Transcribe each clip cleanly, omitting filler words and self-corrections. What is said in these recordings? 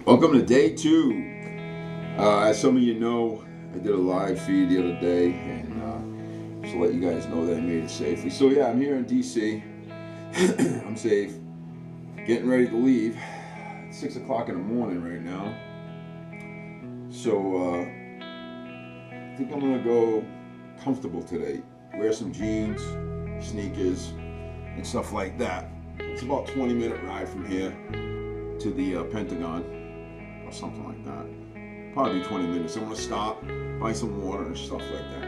Welcome to day 2. As some of you know, I did a live feed the other day, and just to let you guys know that I made it safely. So yeah, I'm here in DC. I'm safe. Getting ready to leave. It's 6 o'clock in the morning right now. So I think I'm gonna go comfortable today. Wear some jeans, sneakers, and stuff like that. It's about a 20-minute ride from here to the Pentagon, or something like that. Probably 20 minutes. I'm gonna stop, buy some water and stuff like that.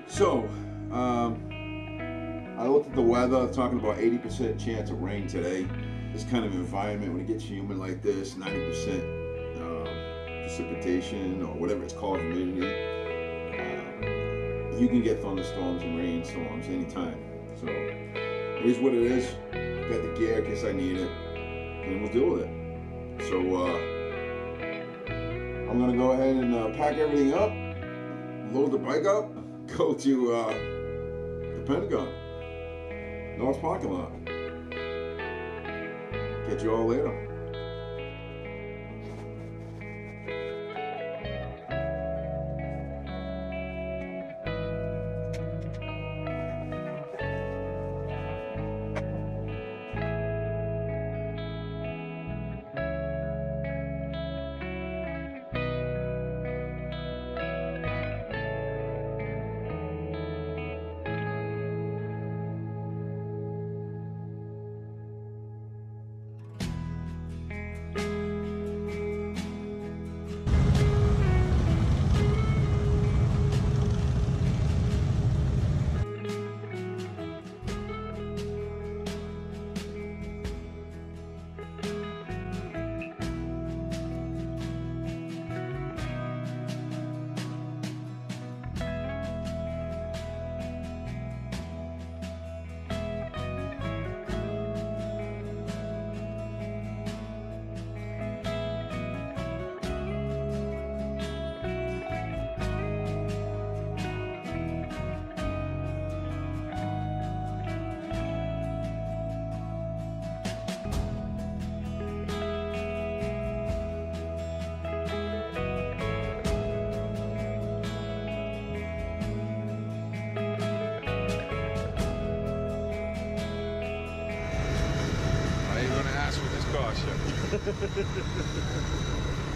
So, I looked at the weather, talking about 80% chance of rain today. This kind of environment, when it gets humid like this, 90% precipitation, or whatever it's called, humidity, you can get thunderstorms and rainstorms anytime. So, it is what it is. Got the gear in case I need it, and we'll deal with it. So, I'm gonna go ahead and pack everything up, load the bike up, go to the Pentagon, North parking lot. Catch you all later.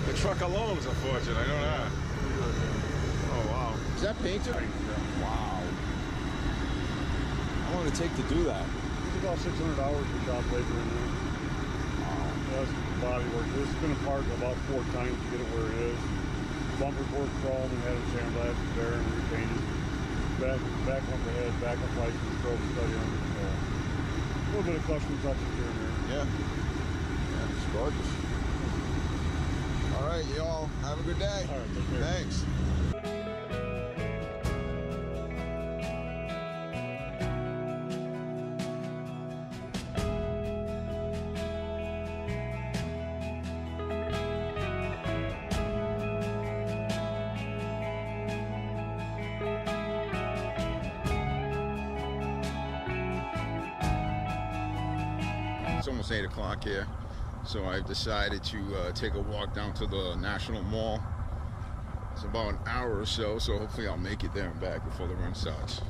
The truck alone is a fortune, I know that. Oh wow. Is that painted? Wow. How long did it take to do that? It's about $600 for shop labor in there. Wow. That's body work. This has been apart about 4 times to get it where it is. Bumper board chrome and had it sandblasted there and repainted. Back bumper head, back up lights and strobe study on it. So a little bit of custom touches here and there. Yeah. Yeah, it's gorgeous. All right, y'all. Have a good day. All right, take care. Thanks. It's almost 8 o'clock here, so I've decided to take a walk down to the National Mall. It's about an hour or so, so hopefully I'll make it there and back before the run starts.